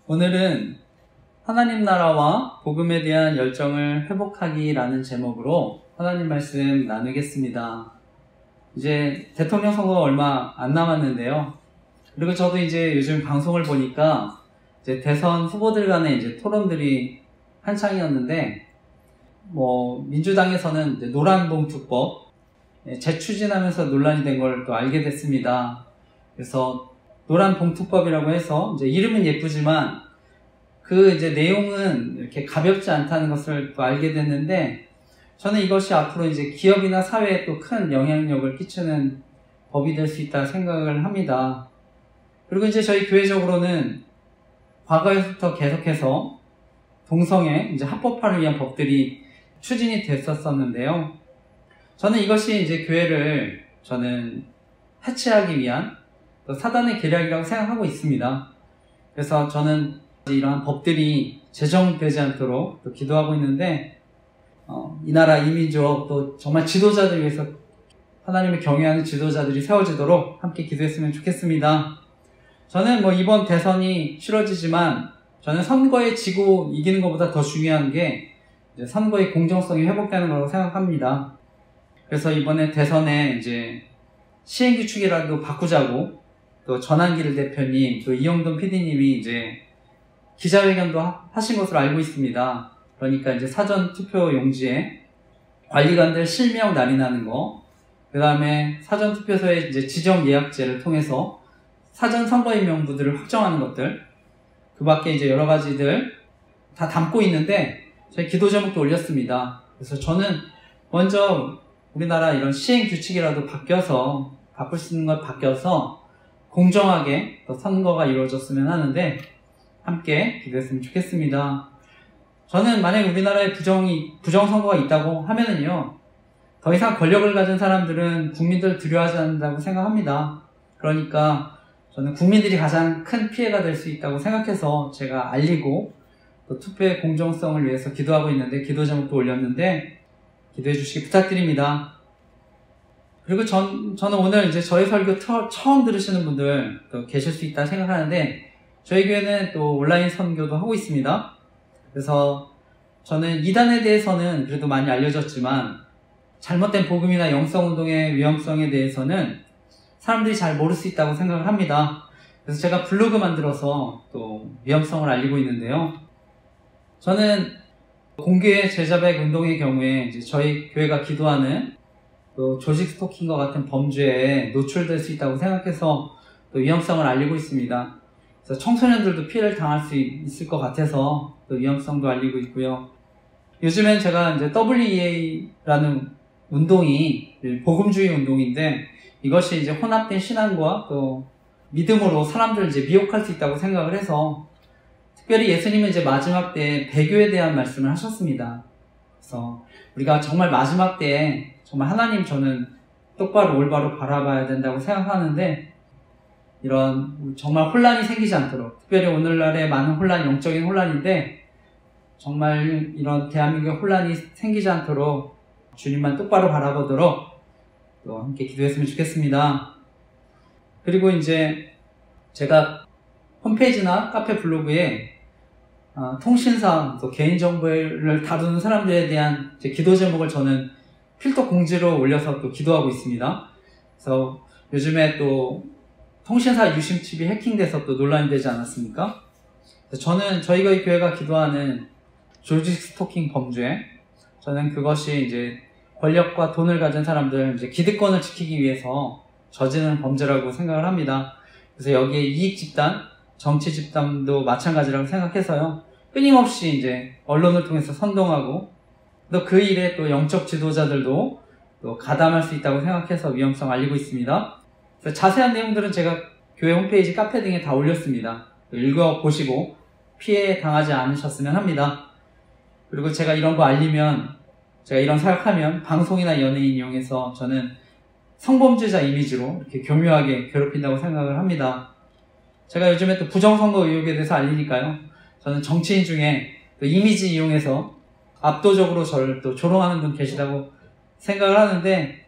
오늘은 하나님 나라와 복음에 대한 열정을 회복하기라는 제목으로 하나님 말씀 나누겠습니다. 이제 대통령 선거가 얼마 안 남았는데요. 그리고 저도 이제 요즘 방송을 보니까 이제 대선 후보들 간의 이제 토론들이 한창이었는데, 민주당에서는 이제 노란봉투법 재추진하면서 논란이 된 걸 또 알게 됐습니다. 그래서 노란봉투법이라고 해서 이제 이름은 예쁘지만 그 이제 내용은 이렇게 가볍지 않다는 것을 또 알게 됐는데, 저는 이것이 앞으로 이제 기업이나 사회에 또 큰 영향력을 끼치는 법이 될 수 있다 생각을 합니다. 그리고 이제 저희 교회적으로는 과거에부터 계속해서 동성애 이제 합법화를 위한 법들이 추진이 됐었는데요. 저는 이것이 이제 교회를 해체하기 위한 또 사단의 계략이라고 생각하고 있습니다. 그래서 저는 이러한 법들이 제정되지 않도록 또 기도하고 있는데, 이 나라 이민족 또 정말 지도자들 위해서 하나님을 경외하는 지도자들이 세워지도록 함께 기도했으면 좋겠습니다. 저는 이번 대선이 치러지지만 저는 선거에 지고 이기는 것보다 더 중요한 게 이제 선거의 공정성이 회복되는 거라고 생각합니다. 그래서 이번에 대선에 이제 시행규칙이라도 바꾸자고 또 전한길 대표님, 또 이영돈 PD님이 이제 기자회견도 하신 것으로 알고 있습니다. 그러니까 이제 사전 투표 용지에 관리관들 실명 날인하는 거, 그 다음에 사전 투표소의 이제 지정 예약제를 통해서 사전 선거인 명부들을 확정하는 것들, 그 밖에 이제 여러 가지들 다 담고 있는데 저희 기도 제목도 올렸습니다. 그래서 저는 먼저 우리나라 이런 시행 규칙이라도 바꿀 수 있는 걸 바뀌어서 공정하게 또 선거가 이루어졌으면 하는데 함께 기도했으면 좋겠습니다. 저는 만약에 우리나라에 부정선거가 있다고 하면은요, 더 이상 권력을 가진 사람들은 국민들 두려워하지 않는다고 생각합니다. 그러니까 저는 국민들이 가장 큰 피해가 될 수 있다고 생각해서 제가 알리고 또 투표의 공정성을 위해서 기도하고 있는데 기도 제목도 올렸는데 기도해 주시기 부탁드립니다. 그리고 저는 오늘 이제 저희 설교 처음 들으시는 분들 또 계실 수 있다 생각하는데, 저희 교회는 또 온라인 선교도 하고 있습니다. 그래서 저는 이단에 대해서는 그래도 많이 알려졌지만 잘못된 복음이나 영성운동의 위험성에 대해서는 사람들이 잘 모를 수 있다고 생각을 합니다. 그래서 제가 블로그 만들어서 또 위험성을 알리고 있는데요. 저는 공교회 제자백 운동의 경우에 이제 저희 교회가 기도하는 또 조직 스토킹과 같은 범죄에 노출될 수 있다고 생각해서 또 위험성을 알리고 있습니다. 그래서 청소년들도 피해를 당할 수 있을 것 같아서 또 위험성도 알리고 있고요. 요즘엔 제가 이제 WEA라는 운동이 복음주의 운동인데, 이것이 이제 혼합된 신앙과 또 믿음으로 사람들을 이제 미혹할 수 있다고 생각을 해서, 특별히 예수님은 이제 마지막 때에 배교에 대한 말씀을 하셨습니다. 그래서 우리가 정말 마지막 때에 정말 하나님 저는 똑바로 올바로 바라봐야 된다고 생각하는데, 이런 정말 혼란이 생기지 않도록, 특별히 오늘날의 많은 혼란, 영적인 혼란인데 정말 이런 대한민국의 혼란이 생기지 않도록 주님만 똑바로 바라보도록 또 함께 기도했으면 좋겠습니다. 그리고 이제 제가 홈페이지나 카페 블로그에 통신사, 또 개인정보를 다루는 사람들에 대한 제 기도 제목을 저는 필독 공지로 올려서 또 기도하고 있습니다. 그래서 요즘에 또 통신사 유심칩이 해킹돼서 또 논란이 되지 않았습니까? 그래서 저희 교회가 기도하는 조직 스토킹 범죄, 저는 그것이 이제 권력과 돈을 가진 사람들 이제 기득권을 지키기 위해서 저지르는 범죄라고 생각을 합니다. 그래서 여기에 이익 집단, 정치 집단도 마찬가지라고 생각해서요, 끊임없이 이제 언론을 통해서 선동하고 또 그 일에 또 영적 지도자들도 또 가담할 수 있다고 생각해서 위험성 알리고 있습니다. 그래서 자세한 내용들은 제가 교회 홈페이지, 카페 등에 다 올렸습니다. 읽어보시고 피해 당하지 않으셨으면 합니다. 그리고 제가 이런 거 알리면, 제가 이런 사역하면 방송이나 연예인 이용해서 저는 성범죄자 이미지로 이렇게 교묘하게 괴롭힌다고 생각을 합니다. 제가 요즘에 또 부정선거 의혹에 대해서 알리니까요, 저는 정치인 중에 또 이미지 이용해서 압도적으로 저를 또 조롱하는 분 계시다고 생각을 하는데,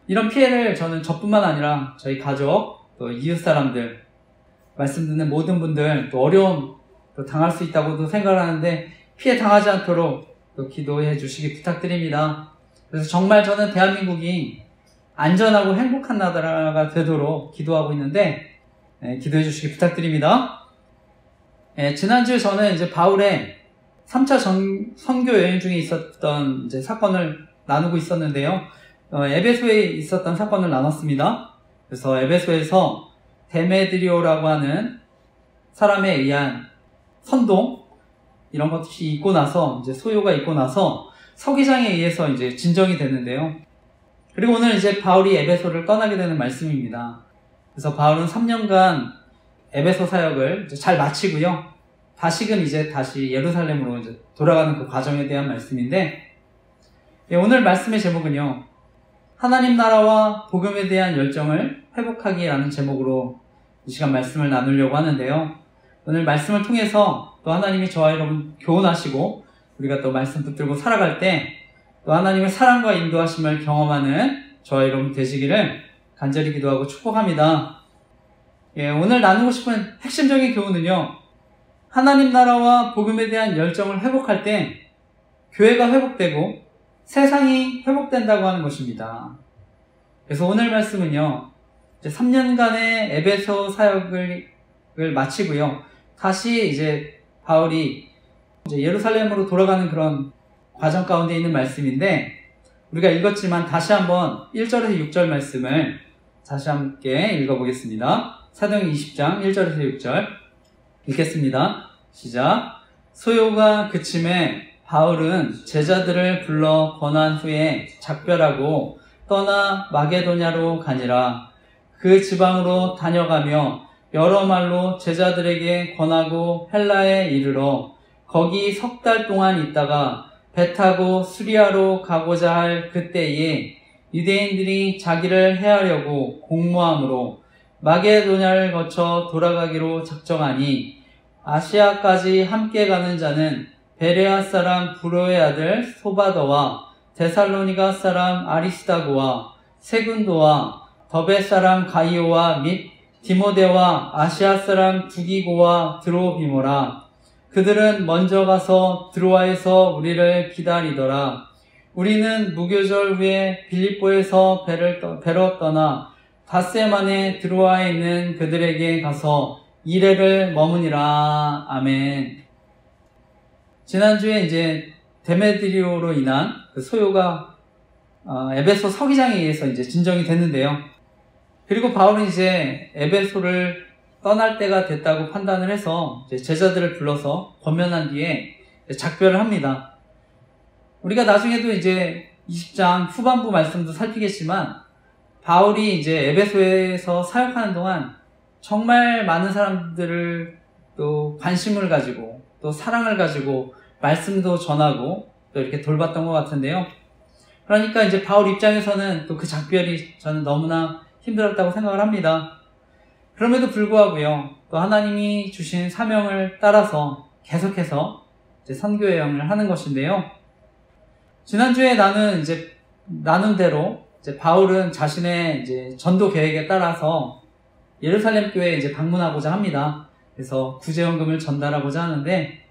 이런 피해를 저는 저뿐만 아니라 저희 가족, 또 이웃 사람들, 말씀 듣는 모든 분들, 또 어려운 또 당할 수 있다고도 생각을 하는데 피해 당하지 않도록 또 기도해 주시기 부탁드립니다. 그래서 정말 저는 대한민국이 안전하고 행복한 나라가 되도록 기도하고 있는데 기도해 주시기 부탁드립니다. 지난주에 저는 이제 바울의 3차 선교 여행 중에 있었던 이제 사건을 나누고 있었는데요. 에베소에 있었던 사건을 나눴습니다. 그래서 에베소에서 데메드리오라고 하는 사람에 의한 선동 이런 것이 있고 나서 이제 소요가 있고 나서 서기장에 의해서 이제 진정이 됐는데요. 그리고 오늘 이제 바울이 에베소를 떠나게 되는 말씀입니다. 그래서 바울은 3년간 에베소 사역을 이제 잘 마치고요. 다시금 이제 다시 예루살렘으로 이제 돌아가는 그 과정에 대한 말씀인데, 오늘 말씀의 제목은요, 하나님 나라와 복음에 대한 열정을 회복하기라는 제목으로 이 시간 말씀을 나누려고 하는데요. 오늘 말씀을 통해서 또 하나님이 저와 여러분 교훈하시고 우리가 또 말씀 붙들고 살아갈 때 또 하나님의 사랑과 인도하심을 경험하는 저와 여러분 되시기를 간절히 기도하고 축복합니다. 오늘 나누고 싶은 핵심적인 교훈은요, 하나님 나라와 복음에 대한 열정을 회복할 때 교회가 회복되고 세상이 회복된다고 하는 것입니다. 그래서 오늘 말씀은요, 이제 3년간의 에베소 사역을 마치고요, 다시 이제 바울이 이제 예루살렘으로 돌아가는 그런 과정 가운데 있는 말씀인데, 우리가 읽었지만 다시 한번 1절에서 6절 말씀을 다시 함께 읽어보겠습니다. 사도행전 20장 1절에서 6절 읽겠습니다. 시작. 소요가 그침에 바울은 제자들을 불러 권한 후에 작별하고 떠나 마게도냐로 가니라. 그 지방으로 다녀가며 여러 말로 제자들에게 권하고 헬라에 이르러 거기 3달 동안 있다가 배 타고 수리아로 가고자 할 그때에 유대인들이 자기를 해하려고 공모함으로 마게도냐를 거쳐 돌아가기로 작정하니 아시아까지 함께 가는 자는 베레아 사람 브로의 아들 소바더와 데살로니가 사람 아리스다고와 세군도와 더베 사람 가이오와 및 디모데와 아시아 사람 두기고와 드로비모라. 그들은 먼저 가서 드로아에서 우리를 기다리더라. 우리는 무교절 후에 빌립보에서 배로 떠나 닷새 만에 드로아에 있는 그들에게 가서 이래를 머무니라. 아멘. 지난주에 이제 데메드리오로 인한 그 소요가 에베소 서기장에 의해서 이제 진정이 됐는데요. 그리고 바울은 이제 에베소를 떠날 때가 됐다고 판단을 해서 이제 제자들을 불러서 권면한 뒤에 작별을 합니다. 우리가 나중에도 이제 20장 후반부 말씀도 살피겠지만, 바울이 이제 에베소에서 사역하는 동안 정말 많은 사람들을 또 관심을 가지고 또 사랑을 가지고 말씀도 전하고 또 이렇게 돌봤던 것 같은데요. 그러니까 이제 바울 입장에서는 또 그 작별이 저는 너무나 힘들었다고 생각을 합니다. 그럼에도 불구하고요, 또 하나님이 주신 사명을 따라서 계속해서 이제 선교 여행을 하는 것인데요. 지난주에 나눈 대로 이제 바울은 자신의 이제 전도 계획에 따라서 예루살렘 교회에 이제 방문하고자 합니다. 그래서 구제연금을 전달하고자 하는데,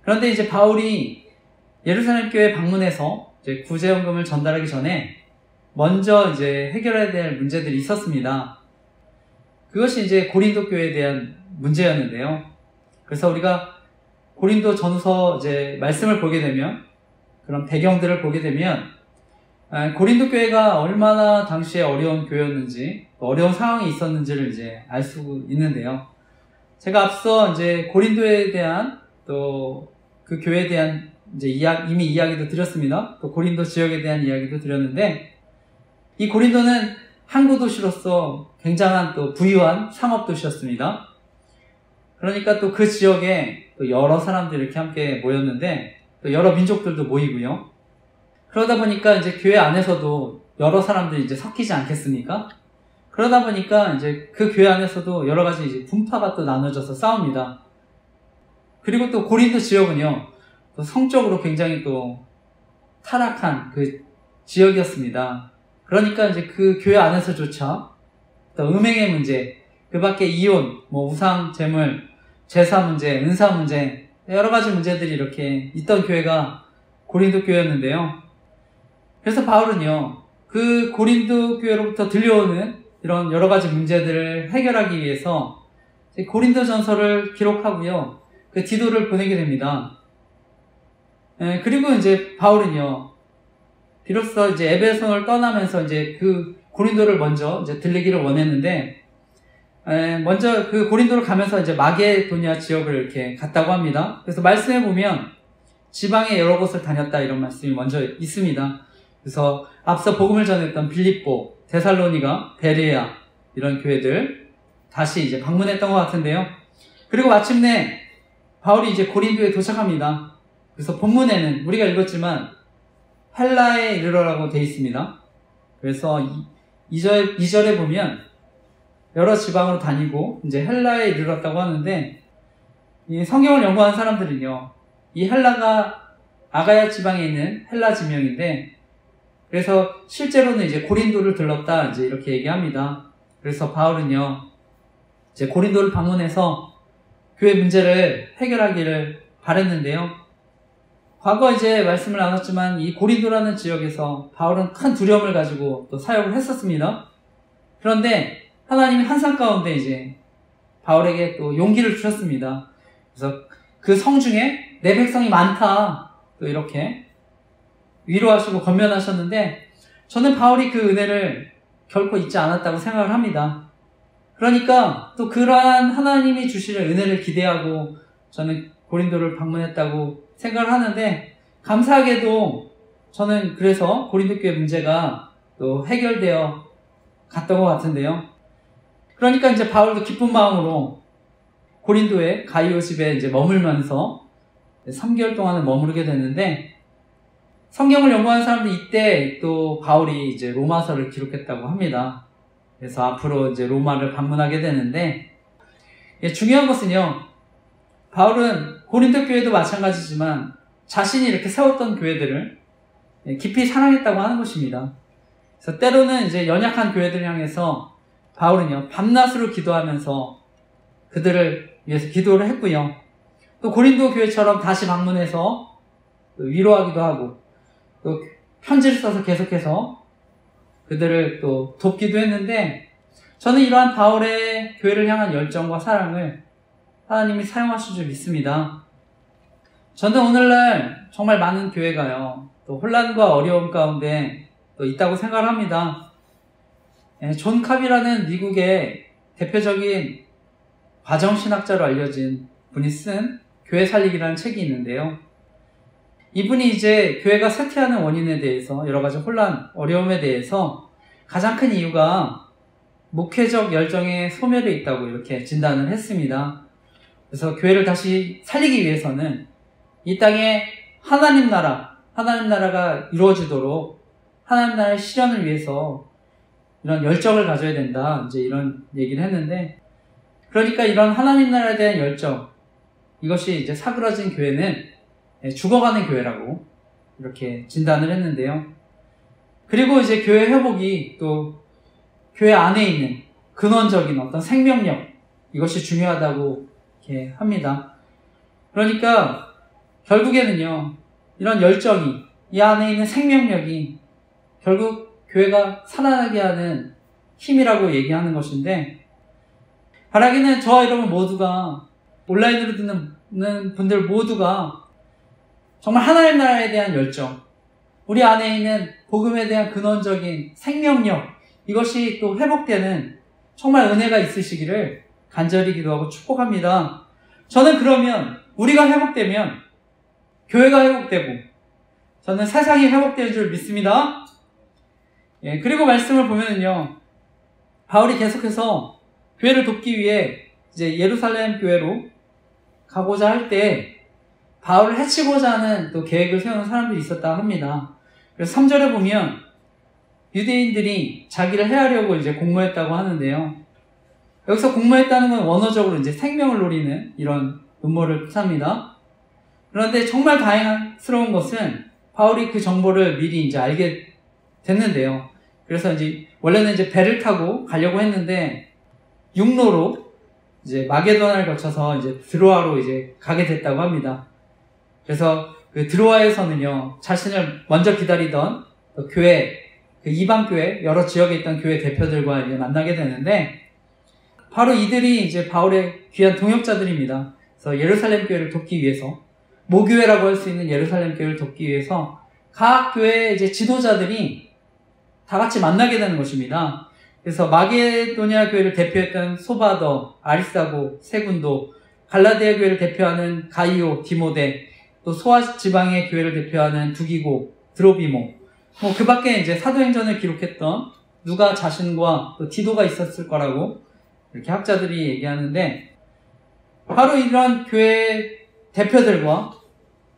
그런데 이제 바울이 예루살렘 교회에 방문해서 이제 구제연금을 전달하기 전에 먼저 이제 해결해야 될 문제들이 있었습니다. 그것이 이제 고린도 교회에 대한 문제였는데요. 그래서 우리가 고린도 전서 이제 말씀을 보게 되면, 그런 배경들을 보게 되면, 고린도 교회가 얼마나 당시에 어려운 교회였는지, 어려운 상황이 있었는지를 이제 알 수 있는데요. 제가 앞서 이제 고린도에 대한 또 그 교회에 대한 이제 이미 이야기도 드렸습니다. 또 고린도 지역에 대한 이야기도 드렸는데, 이 고린도는 항구 도시로서 굉장한 또 부유한 상업 도시였습니다. 그러니까 또 그 지역에 또 여러 사람들이 이렇게 함께 모였는데, 또 여러 민족들도 모이고요. 그러다 보니까 이제 교회 안에서도 여러 사람들이 이제 섞이지 않겠습니까? 그러다 보니까 이제 그 교회 안에서도 여러 가지 이제 분파가 또 나눠져서 싸웁니다. 그리고 또 고린도 지역은요, 또 성적으로 굉장히 또 타락한 그 지역이었습니다. 그러니까 이제 그 교회 안에서조차 또 음행의 문제, 그 밖에 이혼, 우상, 재물, 제사 문제, 은사 문제, 여러 가지 문제들이 이렇게 있던 교회가 고린도 교회였는데요. 그래서 바울은요, 그 고린도 교회로부터 들려오는 이런 여러 가지 문제들을 해결하기 위해서 고린도 전서를 기록하고요, 그 디도를 보내게 됩니다. 그리고 이제 바울은요, 비로소 이제 에베소를 떠나면서 이제 그 고린도를 먼저 이제 들리기를 원했는데, 먼저 그 고린도를 가면서 이제 마게도니아 지역을 이렇게 갔다고 합니다. 그래서 말씀해 보면 지방에 여러 곳을 다녔다 이런 말씀이 먼저 있습니다. 그래서 앞서 복음을 전했던 빌립보, 데살로니가, 베레아 이런 교회들 다시 이제 방문했던 것 같은데요. 그리고 마침내 바울이 이제 고린도에 도착합니다. 그래서 본문에는 우리가 읽었지만 헬라에 이르러라고 되어 있습니다. 그래서 2절에 보면 여러 지방으로 다니고 이제 헬라에 이르렀다고 하는데, 이 성경을 연구한 사람들은요, 이 헬라가 아가야 지방에 있는 헬라 지명인데, 그래서 실제로는 이제 고린도를 들렀다 이제 이렇게 얘기합니다. 그래서 바울은요, 이제 고린도를 방문해서 교회 문제를 해결하기를 바랬는데요. 과거 이제 말씀을 나눴지만 이 고린도라는 지역에서 바울은 큰 두려움을 가지고 또 사역을 했었습니다. 그런데 하나님이 환상 가운데 이제 바울에게 또 용기를 주셨습니다. 그래서 그 성 중에 내 백성이 많다 또 이렇게 위로하시고 권면하셨는데, 저는 바울이 그 은혜를 결코 잊지 않았다고 생각을 합니다. 그러니까 또 그러한 하나님이 주시는 은혜를 기대하고 저는 고린도를 방문했다고 생각을 하는데, 감사하게도 저는 그래서 고린도 교회 문제가 또 해결되어 갔던 것 같은데요. 그러니까 이제 바울도 기쁜 마음으로 고린도의 가이오 집에 이제 머물면서 3개월 동안을 머무르게 됐는데, 성경을 연구하는 사람들이 이때 또 바울이 이제 로마서를 기록했다고 합니다. 그래서 앞으로 이제 로마를 방문하게 되는데, 중요한 것은요, 바울은 고린도 교회도 마찬가지지만 자신이 이렇게 세웠던 교회들을 깊이 사랑했다고 하는 것입니다. 그래서 때로는 이제 연약한 교회들을 향해서 바울은요, 밤낮으로 기도하면서 그들을 위해서 기도를 했고요. 또 고린도 교회처럼 다시 방문해서 위로하기도 하고, 또 편지를 써서 계속해서 그들을 또 돕기도 했는데, 저는 이러한 바울의 교회를 향한 열정과 사랑을 하나님이 사용하실 줄 믿습니다. 저는 오늘날 정말 많은 교회가요, 또 혼란과 어려움 가운데 또 있다고 생각을 합니다. 존 캅이라는 미국의 대표적인 과정신학자로 알려진 분이 쓴 교회 살리기라는 책이 있는데요. 이분이 이제 교회가 쇠퇴하는 원인에 대해서, 여러 가지 혼란, 어려움에 대해서 가장 큰 이유가 목회적 열정의 소멸에 있다고 이렇게 진단을 했습니다. 그래서 교회를 다시 살리기 위해서는 이 땅에 하나님 나라가 이루어지도록 하나님 나라의 실현을 위해서 이런 열정을 가져야 된다, 이제 이런 얘기를 했는데, 그러니까 이런 하나님 나라에 대한 열정, 이것이 이제 사그러진 교회는 죽어가는 교회라고 이렇게 진단을 했는데요. 그리고 이제 교회 회복이 또 교회 안에 있는 근원적인 어떤 생명력, 이것이 중요하다고 이렇게 합니다. 그러니까 결국에는요, 이런 열정이, 이 안에 있는 생명력이 결국 교회가 살아나게 하는 힘이라고 얘기하는 것인데, 바라기는 저와 여러분 모두가, 온라인으로 듣는 분들 모두가 정말 하나님 나라에 대한 열정, 우리 안에 있는 복음에 대한 근원적인 생명력, 이것이 또 회복되는 정말 은혜가 있으시기를 간절히 기도하고 축복합니다. 저는 그러면 우리가 회복되면 교회가 회복되고, 저는 세상이 회복될 줄 믿습니다. 그리고 말씀을 보면은요, 바울이 계속해서 교회를 돕기 위해 이제 예루살렘 교회로 가고자 할 때 바울을 해치고자 하는 또 계획을 세우는 사람들이 있었다 합니다. 그래서 3절에 보면 유대인들이 자기를 해하려고 이제 공모했다고 하는데요. 여기서 공모했다는 건 원어적으로 이제 생명을 노리는 이런 음모를 뜻합니다. 그런데 정말 다행스러운 것은 바울이 그 정보를 미리 이제 알게 됐는데요. 그래서 이제 원래는 이제 배를 타고 가려고 했는데 육로로 이제 마게도나를 거쳐서 이제 드로아로 이제 가게 됐다고 합니다. 그래서 그 드로아에서는요, 자신을 먼저 기다리던 교회, 그 이방교회, 여러 지역에 있던 교회 대표들과 이제 만나게 되는데, 바로 이들이 이제 바울의 귀한 동역자들입니다. 그래서 예루살렘 교회를 돕기 위해서, 모교회라고 할 수 있는 예루살렘 교회를 돕기 위해서 각 교회의 이제 지도자들이 다 같이 만나게 되는 것입니다. 그래서 마게도니아 교회를 대표했던 소바더, 아리스다고, 세군도, 갈라디아 교회를 대표하는 가이오, 디모데, 또 소아 지방의 교회를 대표하는 두기고, 드로비모, 그 밖에 이제 사도행전을 기록했던 누가 자신과 또 디도가 있었을 거라고 이렇게 학자들이 얘기하는데, 바로 이런 교회 대표들과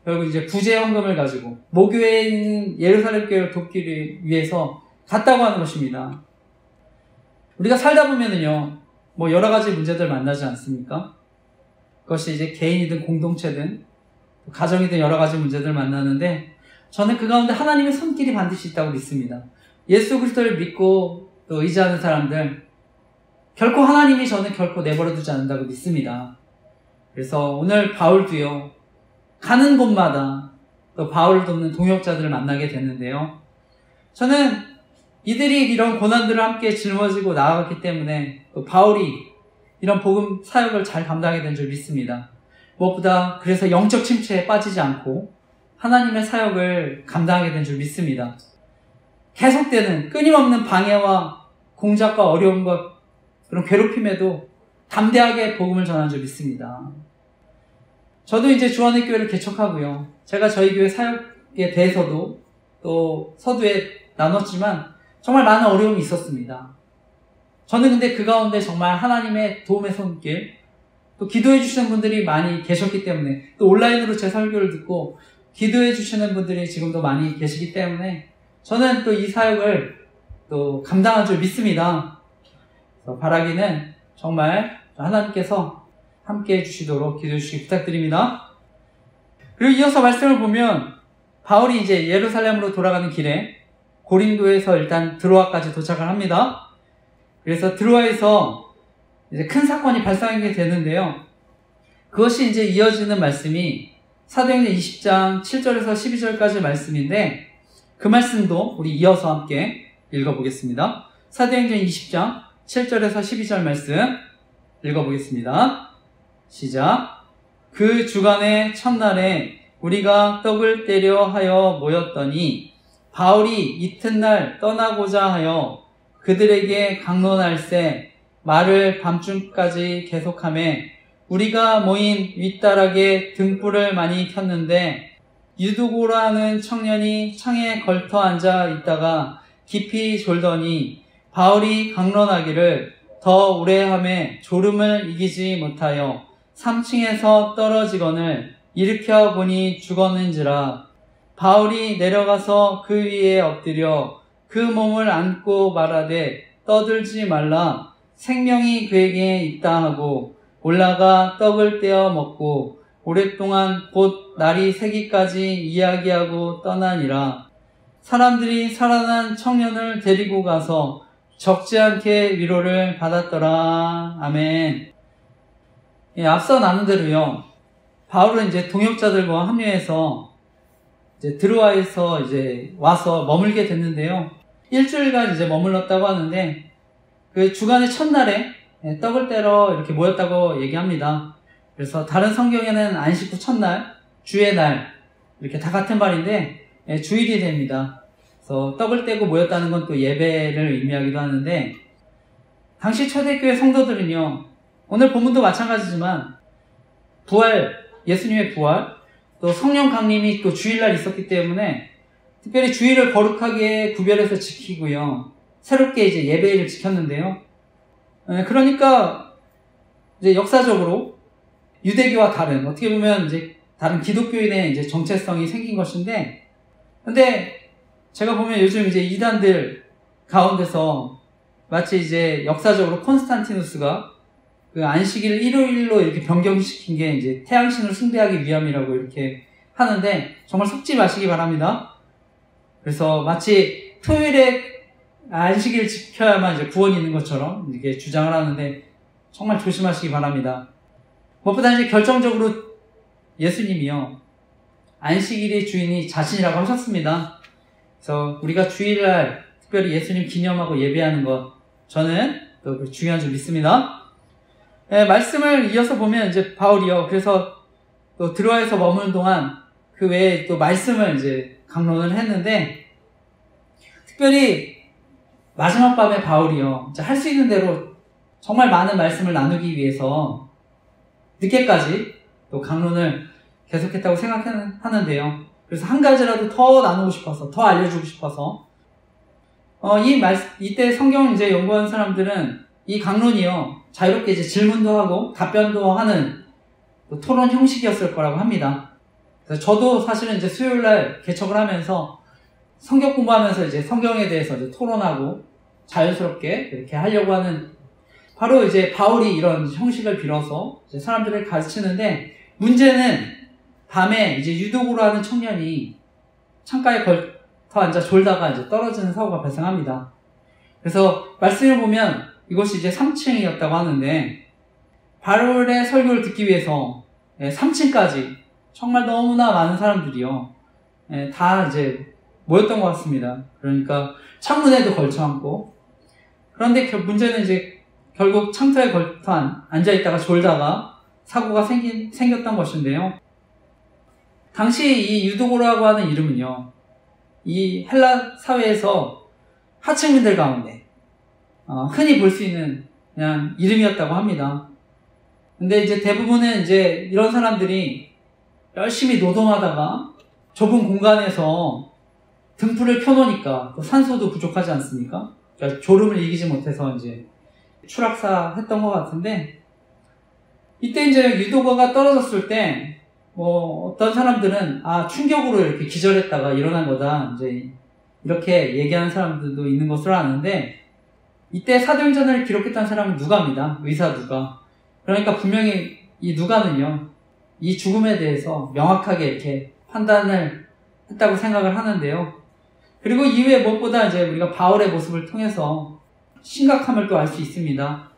결국 이제 부재헌금을 가지고 모교회에 있는 예루살렘 교회를 돕기 위해서 갔다고 하는 것입니다. 우리가 살다 보면은요, 여러 가지 문제들 만나지 않습니까? 그것이 이제 개인이든 공동체든 가정이든 여러 가지 문제들 만나는데, 저는 그 가운데 하나님의 손길이 반드시 있다고 믿습니다. 예수 그리스도를 믿고 또 의지하는 사람들, 결코 하나님이 저는 결코 내버려 두지 않는다고 믿습니다. 그래서 오늘 바울도요, 가는 곳마다 또 바울을 돕는 동역자들을 만나게 됐는데요, 저는 이들이 이런 고난들을 함께 짊어지고 나아갔기 때문에 또 바울이 이런 복음 사역을 잘 감당하게 된 줄 믿습니다. 무엇보다 그래서 영적 침체에 빠지지 않고 하나님의 사역을 감당하게 된 줄 믿습니다. 계속되는 끊임없는 방해와 공작과 어려움과 그런 괴롭힘에도 담대하게 복음을 전한 줄 믿습니다. 저도 이제 주안의 교회를 개척하고요, 제가 저희 교회 사역에 대해서도 또 서두에 나눴지만 정말 많은 어려움이 있었습니다. 저는 근데 그 가운데 정말 하나님의 도움의 손길, 또 기도해 주시는 분들이 많이 계셨기 때문에, 또 온라인으로 제 설교를 듣고 기도해 주시는 분들이 지금도 많이 계시기 때문에 저는 또 이 사역을 또 감당한 줄 믿습니다. 그래서 바라기는 정말 하나님께서 함께 해주시도록 기도해 주시기 부탁드립니다. 그리고 이어서 말씀을 보면 바울이 이제 예루살렘으로 돌아가는 길에 고린도에서 일단 드로아까지 도착을 합니다. 그래서 드로아에서 이제 큰 사건이 발생하게 되는데요, 그것이 이제 이어지는 말씀이 사도행전 20장 7절에서 12절까지 말씀인데, 그 말씀도 우리 이어서 함께 읽어보겠습니다. 사도행전 20장 7절에서 12절 말씀 읽어보겠습니다. 시작. 그 주간의 첫날에 우리가 떡을 떼려 하여 모였더니 바울이 이튿날 떠나고자 하여 그들에게 강론할세 말을 밤중까지 계속하매 우리가 모인 윗다락에 등불을 많이 켰는데 유두고라는 청년이 창에 걸터 앉아 있다가 깊이 졸더니 바울이 강론하기를 더 우레함에 졸음을 이기지 못하여 3층에서 떨어지거늘 일으켜 보니 죽었는지라. 바울이 내려가서 그 위에 엎드려 그 몸을 안고 말하되 떠들지 말라, 생명이 그에게 있다 하고 올라가 떡을 떼어 먹고 오랫동안 곧 날이 새기까지 이야기하고 떠나니라. 사람들이 살아난 청년을 데리고 가서 적지 않게 위로를 받았더라. 아멘. 앞서 나눈 대로요, 바울은 이제 동역자들과 합류해서 이제 드로아에서 이제 와서 머물게 됐는데요, 일주일간 이제 머물렀다고 하는데, 그 주간의 첫날에 떡을 떼러 이렇게 모였다고 얘기합니다. 그래서 다른 성경에는 안식 후 첫날, 주의 날 이렇게 다 같은 말인데 주일이 됩니다. 그래서 떡을 떼고 모였다는 건 또 예배를 의미하기도 하는데, 당시 초대교회 성도들은요, 오늘 본문도 마찬가지지만 부활, 예수님의 부활, 또 성령 강림이 또 주일날 있었기 때문에 특별히 주일을 거룩하게 구별해서 지키고요, 새롭게 이제 예배일을 지켰는데요. 그러니까 이제 역사적으로 유대교와 다른, 어떻게 보면 이제 다른 기독교인의 이제 정체성이 생긴 것인데, 근데 제가 보면 요즘 이제 이단들 가운데서 마치 이제 역사적으로 콘스탄티누스가 그 안식일을 일요일로 이렇게 변경시킨 게 이제 태양신을 숭배하기 위함이라고 이렇게 하는데, 정말 속지 마시기 바랍니다. 그래서 마치 토요일에 안식일을 지켜야만 이제 구원이 있는 것처럼 이렇게 주장을 하는데, 정말 조심하시기 바랍니다. 무엇보다 이제 결정적으로 예수님이요, 안식일의 주인이 자신이라고 하셨습니다. 그래서 우리가 주일날 특별히 예수님 기념하고 예배하는 것, 저는 또 중요한 줄 믿습니다. 네, 말씀을 이어서 보면 이제 바울이요, 그래서 또 드로아에서 머무는 동안 그 외에 또 말씀을 이제 강론을 했는데, 특별히 마지막 밤에 바울이요, 할 수 있는 대로 정말 많은 말씀을 나누기 위해서 늦게까지 또 강론을 계속했다고 생각하는데요. 그래서 한 가지라도 더 나누고 싶어서, 더 알려주고 싶어서, 이때 성경을 이제 연구한 사람들은 이 강론이요, 자유롭게 이제 질문도 하고 답변도 하는 토론 형식이었을 거라고 합니다. 그래서 저도 사실은 이제 수요일날 개척을 하면서 성경 공부하면서 이제 성경에 대해서 이제 토론하고 자연스럽게 이렇게 하려고 하는, 바로 이제 바울이 이런 형식을 빌어서 이제 사람들을 가르치는데, 문제는 밤에 이제 유독으로 하는 청년이 창가에 걸터 앉아 졸다가 이제 떨어지는 사고가 발생합니다. 그래서 말씀을 보면 이곳이 이제 3층이었다고 하는데, 바울의 설교를 듣기 위해서 3층까지 정말 너무나 많은 사람들이요, 다 이제 모였던 것 같습니다. 그러니까 창문에도 걸쳐 앉고, 그런데 문제는 이제 결국 창틀에 걸터 앉아있다가 졸다가 사고가 생겼던 것인데요. 당시 이 유도고라고 하는 이름은요, 이 헬라 사회에서 하층민들 가운데 흔히 볼 수 있는 그냥 이름이었다고 합니다. 근데 이제 대부분은 이제 이런 사람들이 열심히 노동하다가 좁은 공간에서 등불을 켜놓으니까 또 산소도 부족하지 않습니까? 그러니까 졸음을 이기지 못해서 이제 추락사 했던 것 같은데, 이때 이제 유도거가 떨어졌을 때 어떤 사람들은 충격으로 이렇게 기절했다가 일어난 거다, 이제 이렇게 얘기하는 사람들도 있는 것으로 아는데, 이때 사도행전을 기록했던 사람은 누가입니다. 의사 누가. 그러니까 분명히 이 누가는요, 이 죽음에 대해서 명확하게 이렇게 판단을 했다고 생각을 하는데요. 그리고 이후에 무엇보다 이제 우리가 바울의 모습을 통해서 심각함을 또 알 수 있습니다.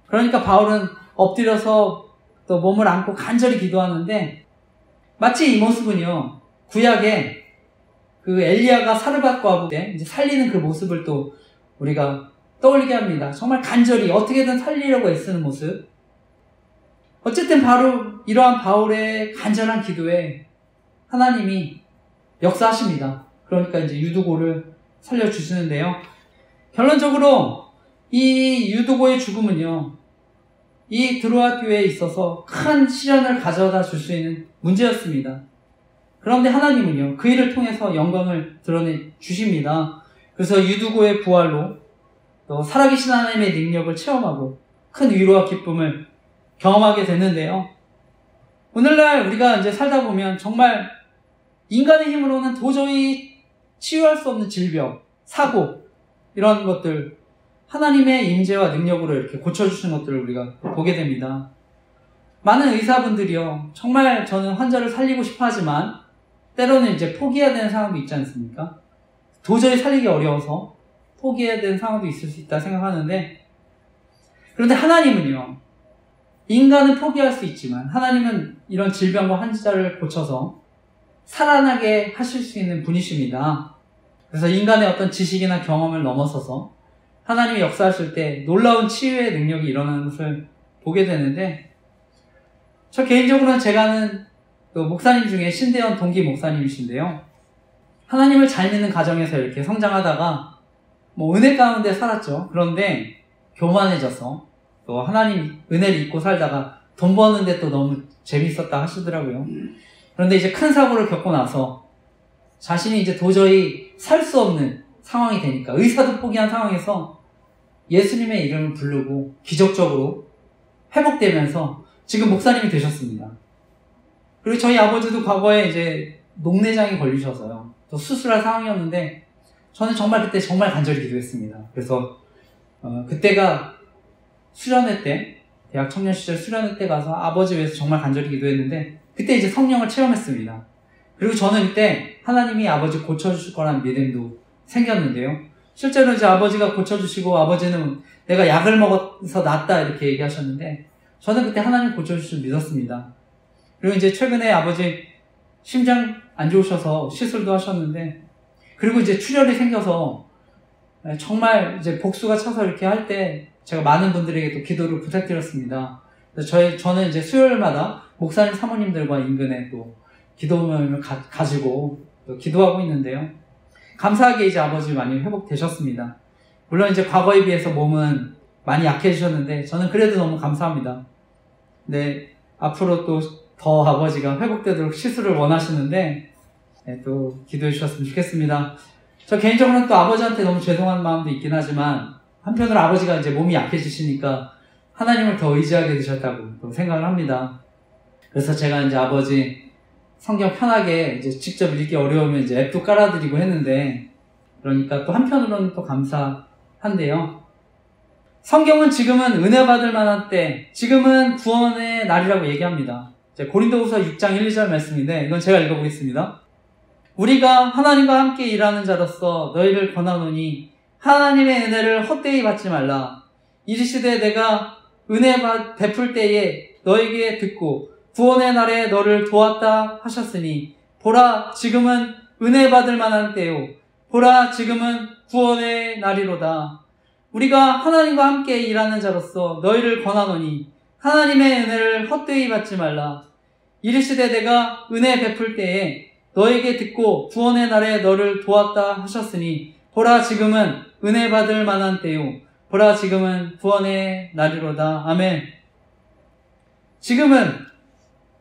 그러니까 바울은 엎드려서 또 몸을 안고 간절히 기도하는데, 마치 이 모습은요, 구약에 그 엘리야가 사르밧과 때 이제 살리는 그 모습을 또 우리가 떠올리게 합니다. 정말 간절히 어떻게든 살리려고 애쓰는 모습. 어쨌든 바로 이러한 바울의 간절한 기도에 하나님이 역사하십니다. 그러니까 이제 유두고를 살려주시는데요. 결론적으로 이 유두고의 죽음은요, 이 드로아 교회에 있어서 큰 시련을 가져다 줄 수 있는 문제였습니다. 그런데 하나님은요, 그 일을 통해서 영광을 드러내 주십니다. 그래서 유두고의 부활로 또 살아계신 하나님의 능력을 체험하고 큰 위로와 기쁨을 경험하게 됐는데요. 오늘날 우리가 이제 살다 보면 정말 인간의 힘으로는 도저히 치유할 수 없는 질병, 사고, 이런 것들, 하나님의 임재와 능력으로 이렇게 고쳐주시는 것들을 우리가 보게 됩니다. 많은 의사분들이요, 정말 저는 환자를 살리고 싶어 하지만 때로는 이제 포기해야 되는 상황도 있지 않습니까? 도저히 살리기 어려워서 포기해야 되는 상황도 있을 수 있다 생각하는데, 그런데 하나님은요, 인간은 포기할 수 있지만 하나님은 이런 질병과 환자를 고쳐서 살아나게 하실 수 있는 분이십니다. 그래서 인간의 어떤 지식이나 경험을 넘어서서 하나님이 역사하실 때 놀라운 치유의 능력이 일어나는 것을 보게 되는데, 저 개인적으로는 제가 아는 또 목사님 중에 신대현 동기 목사님이신데요. 하나님을 잘 믿는 가정에서 이렇게 성장하다가 은혜 가운데 살았죠. 그런데 교만해져서 또 하나님 은혜를 잊고 살다가 돈 버는데 또 너무 재밌었다 하시더라고요. 그런데 이제 큰 사고를 겪고 나서 자신이 이제 도저히 살 수 없는 상황이 되니까 의사도 포기한 상황에서 예수님의 이름을 부르고 기적적으로 회복되면서 지금 목사님이 되셨습니다. 그리고 저희 아버지도 과거에 이제 녹내장이 걸리셔서요, 또 수술할 상황이었는데 저는 정말 그때 정말 간절히 기도했습니다. 그래서 그때가 수련회 때, 대학 청년 시절 수련회 때 가서 아버지 위해서 정말 간절히 기도했는데, 그때 이제 성령을 체험했습니다. 그리고 저는 그때 하나님이 아버지 고쳐주실 거라는 믿음도 생겼는데요. 실제로 이제 아버지가 고쳐주시고 아버지는 내가 약을 먹어서 낫다 이렇게 얘기하셨는데 저는 그때 하나님 고쳐주실 줄 믿었습니다. 그리고 이제 최근에 아버지 심장 안 좋으셔서 시술도 하셨는데 그리고 이제 출혈이 생겨서 정말 이제 복수가 차서 이렇게 할 때 제가 많은 분들에게 또 기도를 부탁드렸습니다. 그래서 저는 이제 수요일마다 목사님 사모님들과 인근에 또 기도 모임을 가지고 또 기도하고 있는데요. 감사하게 이제 아버지 많이 회복되셨습니다. 물론 이제 과거에 비해서 몸은 많이 약해지셨는데 저는 그래도 너무 감사합니다. 네, 앞으로 또 더 아버지가 회복되도록 시술을 원하시는데 네, 또 기도해 주셨으면 좋겠습니다. 저 개인적으로는 또 아버지한테 너무 죄송한 마음도 있긴 하지만 한편으로 아버지가 이제 몸이 약해지시니까 하나님을 더 의지하게 되셨다고 또 생각을 합니다. 그래서 제가 이제 아버지 성경 편하게 이제 직접 읽기 어려우면 이제 앱도 깔아드리고 했는데 그러니까 또 한편으로는 또 감사한데요. 성경은 지금은 은혜 받을 만한 때, 지금은 구원의 날이라고 얘기합니다. 고린도후서 6장 1, 2절 말씀인데 이건 제가 읽어보겠습니다. 우리가 하나님과 함께 일하는 자로서 너희를 권하노니 하나님의 은혜를 헛되이 받지 말라. 이르시되 내가 은혜 베풀 때에 너에게 듣고 구원의 날에 너를 도왔다 하셨으니 보라 지금은 은혜 받을 만한 때요. 보라 지금은 구원의 날이로다. 우리가 하나님과 함께 일하는 자로서 너희를 권하노니 하나님의 은혜를 헛되이 받지 말라. 이르시되 내가 은혜 베풀 때에 너에게 듣고 구원의 날에 너를 도왔다 하셨으니 보라 지금은 은혜 받을 만한 때요. 보라 지금은 구원의 날이로다. 아멘. 지금은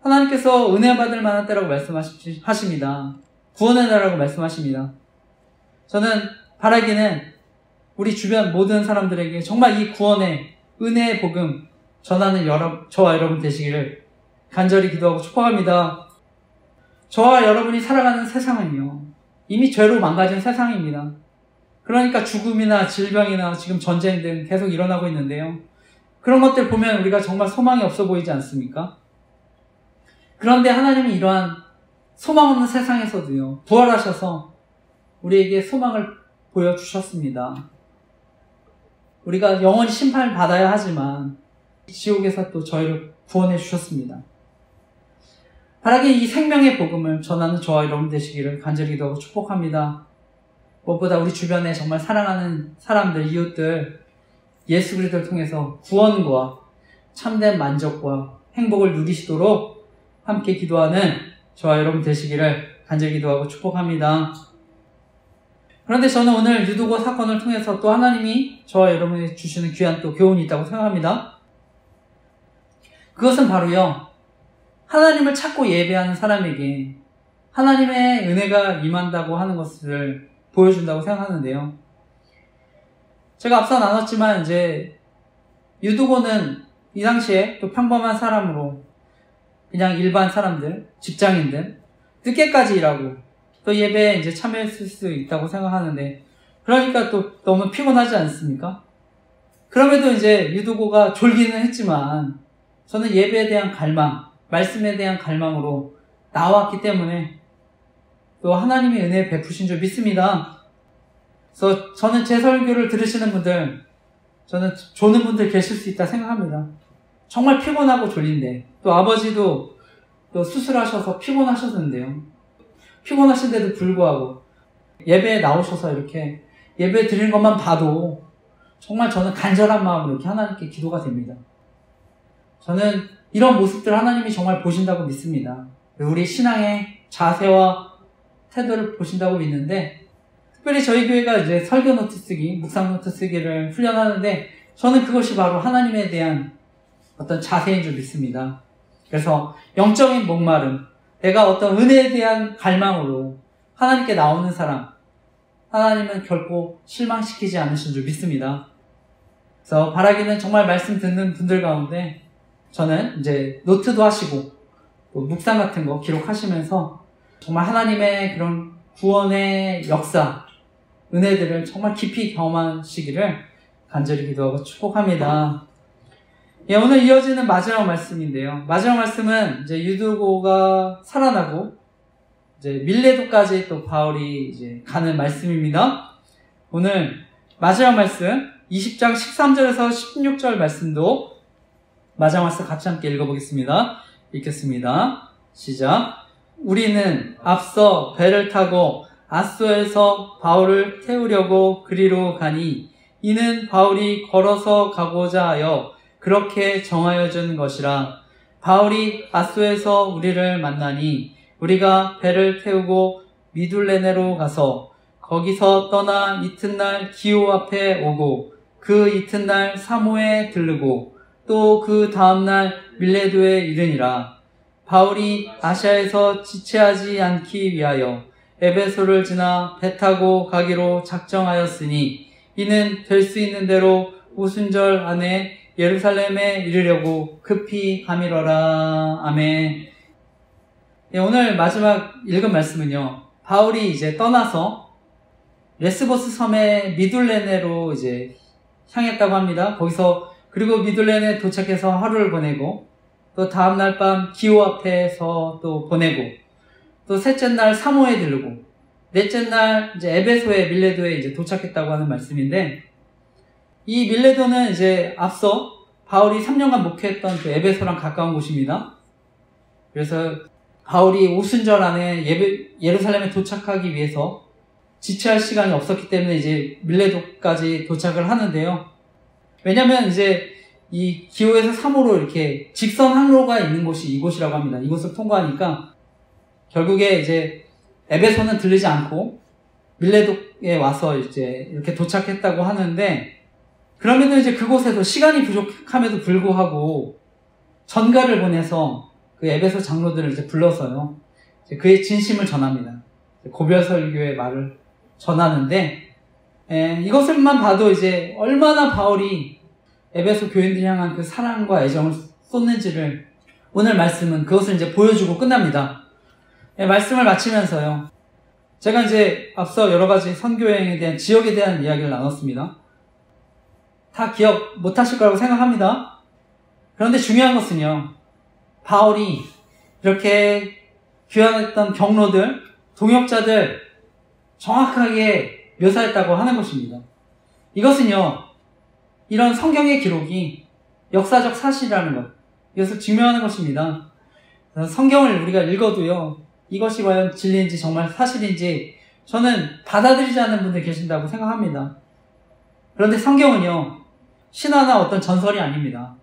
하나님께서 은혜 받을 만한 때라고 말씀하십니다. 구원의 날이라고 말씀하십니다. 저는 바라기는 우리 주변 모든 사람들에게 정말 이 구원의 은혜의 복음 전하는 저와 여러분 되시기를 간절히 기도하고 축복합니다. 저와 여러분이 살아가는 세상은요, 이미 죄로 망가진 세상입니다. 그러니까 죽음이나 질병이나 지금 전쟁 등 계속 일어나고 있는데요. 그런 것들 보면 우리가 정말 소망이 없어 보이지 않습니까? 그런데 하나님은 이러한 소망 없는 세상에서도요, 부활하셔서 우리에게 소망을 보여주셨습니다. 우리가 영원히 심판을 받아야 하지만 지옥에서 또 저희를 구원해 주셨습니다. 바라기 이 생명의 복음을 전하는 저와 여러분 되시기를 간절히 기도하고 축복합니다. 무엇보다 우리 주변에 정말 사랑하는 사람들, 이웃들, 예수 그리스도를 통해서 구원과 참된 만족과 행복을 누리시도록 함께 기도하는 저와 여러분 되시기를 간절히 기도하고 축복합니다. 그런데 저는 오늘 유두고 사건을 통해서 또 하나님이 저와 여러분에게 주시는 귀한 또 교훈이 있다고 생각합니다. 그것은 바로요, 하나님을 찾고 예배하는 사람에게 하나님의 은혜가 임한다고 하는 것을 보여준다고 생각하는데요. 제가 앞서 나눴지만 이제 유두고는 이 당시에 또 평범한 사람으로 그냥 일반 사람들, 직장인들 늦게까지 일하고 또 예배에 이제 참여했을 수 있다고 생각하는데 그러니까 또 너무 피곤하지 않습니까? 그럼에도 이제 유두고가 졸기는 했지만 저는 예배에 대한 갈망, 말씀에 대한 갈망으로 나왔기 때문에 또 하나님의 은혜 베푸신 줄 믿습니다. 그래서 저는 제 설교를 들으시는 분들, 저는 조는 분들 계실 수 있다 생각합니다. 정말 피곤하고 졸린데 또 아버지도 또 수술하셔서 피곤하셨는데요. 피곤하신데도 불구하고 예배에 나오셔서 이렇게 예배 드리는 것만 봐도 정말 저는 간절한 마음으로 이렇게 하나님께 기도가 됩니다. 저는 이런 모습들 하나님이 정말 보신다고 믿습니다. 우리 신앙의 자세와 태도를 보신다고 믿는데 특별히 저희 교회가 이제 설교 노트 쓰기, 묵상 노트 쓰기를 훈련하는데 저는 그것이 바로 하나님에 대한 어떤 자세인 줄 믿습니다. 그래서 영적인 목마름, 내가 어떤 은혜에 대한 갈망으로 하나님께 나오는 사람, 하나님은 결코 실망시키지 않으신 줄 믿습니다. 그래서 바라기는 정말 말씀 듣는 분들 가운데 저는 이제 노트도 하시고 또 묵상 같은 거 기록하시면서 정말 하나님의 그런 구원의 역사, 은혜들을 정말 깊이 경험하시기를 간절히 기도하고 축복합니다. 예, 오늘 이어지는 마지막 말씀인데요. 마지막 말씀은 이제 유두고가 살아나고 이제 밀레도까지 또 바울이 이제 가는 말씀입니다. 오늘 마지막 말씀 20장 13절에서 16절 말씀도 마장와서 같이 함께 읽어보겠습니다. 읽겠습니다. 시작. 우리는 앞서 배를 타고 아소에서 바울을 태우려고 그리로 가니 이는 바울이 걸어서 가고자 하여 그렇게 정하여 준 것이라. 바울이 아소에서 우리를 만나니 우리가 배를 태우고 미둘레네로 가서 거기서 떠나 이튿날 기호 앞에 오고 그 이튿날 사모에 들르고 또 그 다음날 밀레도에 이르니라. 바울이 아시아에서 지체하지 않기 위하여 에베소를 지나 배 타고 가기로 작정하였으니 이는 될 수 있는 대로 오순절 안에 예루살렘에 이르려고 급히 가미러라. 아멘. 네, 오늘 마지막 읽은 말씀은요, 바울이 이제 떠나서 레스보스 섬의 미둘레네로 이제 향했다고 합니다. 거기서 그리고 미둘레네 도착해서 하루를 보내고 또 다음날 밤 기호 앞에서 또 보내고 또 셋째 날 사모에 들르고 넷째 날 이제 에베소의 밀레도에 이제 도착했다고 하는 말씀인데, 이 밀레도는 이제 앞서 바울이 3년간 목회했던 그 에베소랑 가까운 곳입니다. 그래서 바울이 오순절 안에 예루살렘에 도착하기 위해서 지체할 시간이 없었기 때문에 이제 밀레도까지 도착을 하는데요. 왜냐면 이제 이 기호에서 3호로 이렇게 직선 항로가 있는 곳이 이곳이라고 합니다. 이곳을 통과하니까 결국에 이제 에베소는 들르지 않고 밀레도에 와서 이제 이렇게 도착했다고 하는데, 그러면은 이제 그곳에서 시간이 부족함에도 불구하고 전가를 보내서 그 에베소 장로들을 이제 불러서요, 이제 그의 진심을 전합니다. 고별 설교의 말을 전하는데, 이것을만 봐도 이제 얼마나 바울이 에베소 교인들 향한 그 사랑과 애정을 쏟는지를 오늘 말씀은 그것을 이제 보여주고 끝납니다. 말씀을 마치면서요, 제가 이제 앞서 여러 가지 선교여행에 대한 지역에 대한 이야기를 나눴습니다. 다 기억 못 하실 거라고 생각합니다. 그런데 중요한 것은요, 바울이 이렇게 귀환했던 경로들, 동역자들 정확하게 묘사했다고 하는 것입니다. 이것은요, 이런 성경의 기록이 역사적 사실이라는 것, 이것을 증명하는 것입니다. 성경을 우리가 읽어도요, 이것이 과연 진리인지 정말 사실인지 저는 받아들이지 않는 분들 계신다고 생각합니다. 그런데 성경은요, 신화나 어떤 전설이 아닙니다.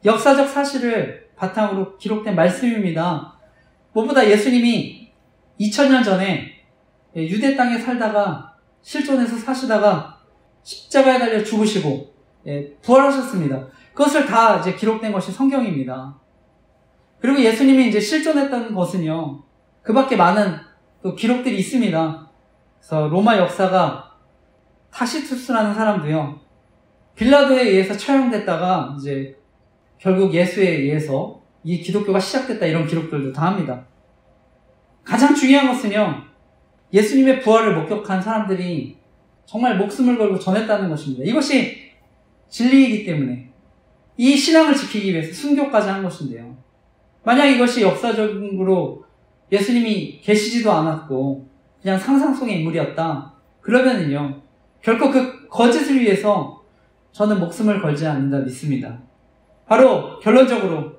역사적 사실을 바탕으로 기록된 말씀입니다. 무엇보다 예수님이 2000년 전에 유대 땅에 살다가 실존해서 사시다가 십자가에 달려 죽으시고 부활하셨습니다. 그것을 다 이제 기록된 것이 성경입니다. 그리고 예수님이 이제 실존했던 것은요, 그 밖에 많은 또 기록들이 있습니다. 그래서 로마 역사가 타시투스라는 사람도요, 빌라도에 의해서 처형됐다가 이제 결국 예수에 의해서 이 기독교가 시작됐다, 이런 기록들도 다 합니다. 가장 중요한 것은요, 예수님의 부활을 목격한 사람들이 정말 목숨을 걸고 전했다는 것입니다. 이것이 진리이기 때문에 이 신앙을 지키기 위해서 순교까지 한 것인데요, 만약 이것이 역사적으로 예수님이 계시지도 않았고 그냥 상상 속의 인물이었다, 그러면은요, 결코 그 거짓을 위해서 저는 목숨을 걸지 않는다 믿습니다. 바로 결론적으로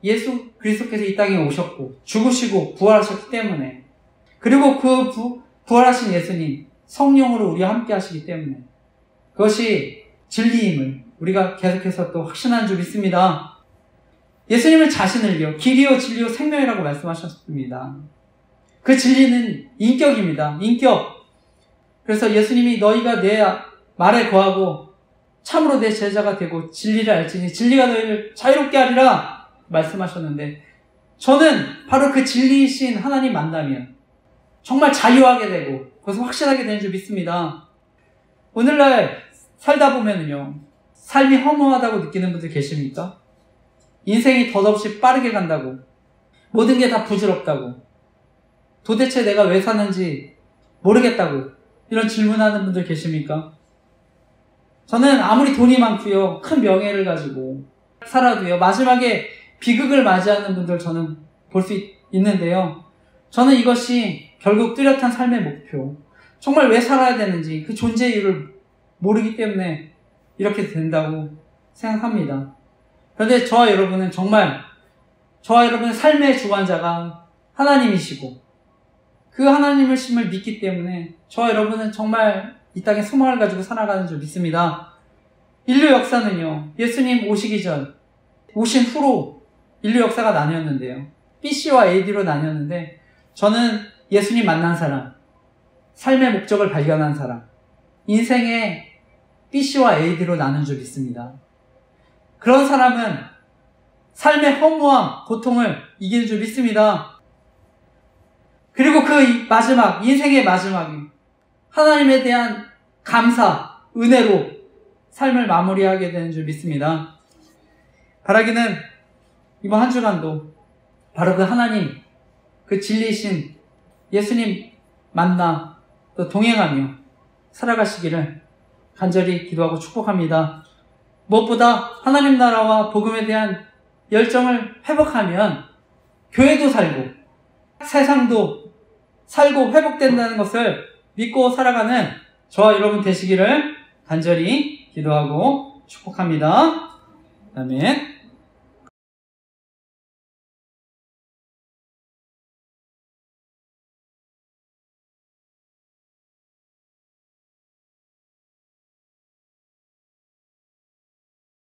예수 그리스도께서 이 땅에 오셨고 죽으시고 부활하셨기 때문에, 그리고 그 부활하신 예수님 성령으로 우리와 함께 하시기 때문에 그것이 진리임을 우리가 계속해서 또 확신하는 줄 믿습니다. 예수님은 자신을요, 길이요 진리요 생명이라고 말씀하셨습니다. 그 진리는 인격입니다. 인격. 그래서 예수님이 너희가 내 말에 거하고 참으로 내 제자가 되고 진리를 알지니 진리가 너희를 자유롭게 하리라 말씀하셨는데, 저는 바로 그 진리이신 하나님 만나면 정말 자유하게 되고 그것을 확신하게 되는 줄 믿습니다. 오늘날 살다 보면은요, 삶이 허무하다고 느끼는 분들 계십니까? 인생이 덧없이 빠르게 간다고, 모든 게 다 부질없다고, 도대체 내가 왜 사는지 모르겠다고 이런 질문하는 분들 계십니까? 저는 아무리 돈이 많고요, 큰 명예를 가지고 살아도요, 마지막에 비극을 맞이하는 분들 저는 볼 수 있는데요, 저는 이것이 결국 뚜렷한 삶의 목표, 정말 왜 살아야 되는지 그 존재 이유를 모르기 때문에 이렇게 된다고 생각합니다. 그런데 저와 여러분은 정말 저와 여러분의 삶의 주관자가 하나님이시고 그 하나님의 심을 믿기 때문에 저와 여러분은 정말 이 땅에 소망을 가지고 살아가는 줄 믿습니다. 인류 역사는요, 예수님 오시기 전, 오신 후로 인류 역사가 나뉘었는데요. BC와 AD로 나뉘었는데 저는 예수님 만난 사람, 삶의 목적을 발견한 사람, 인생의 BC와 AD로 나눈 줄 믿습니다. 그런 사람은 삶의 허무함, 고통을 이길 줄 믿습니다. 그리고 그 마지막, 인생의 마지막이 하나님에 대한 감사, 은혜로 삶을 마무리하게 되는 줄 믿습니다. 바라기는 이번 한 주간도 바로 그 하나님, 그 진리이신 예수님 만나 또 동행하며 살아가시기를 간절히 기도하고 축복합니다. 무엇보다 하나님 나라와 복음에 대한 열정을 회복하면 교회도 살고 세상도 살고 회복된다는 것을 믿고 살아가는 저와 여러분 되시기를 간절히 기도하고 축복합니다. 아멘.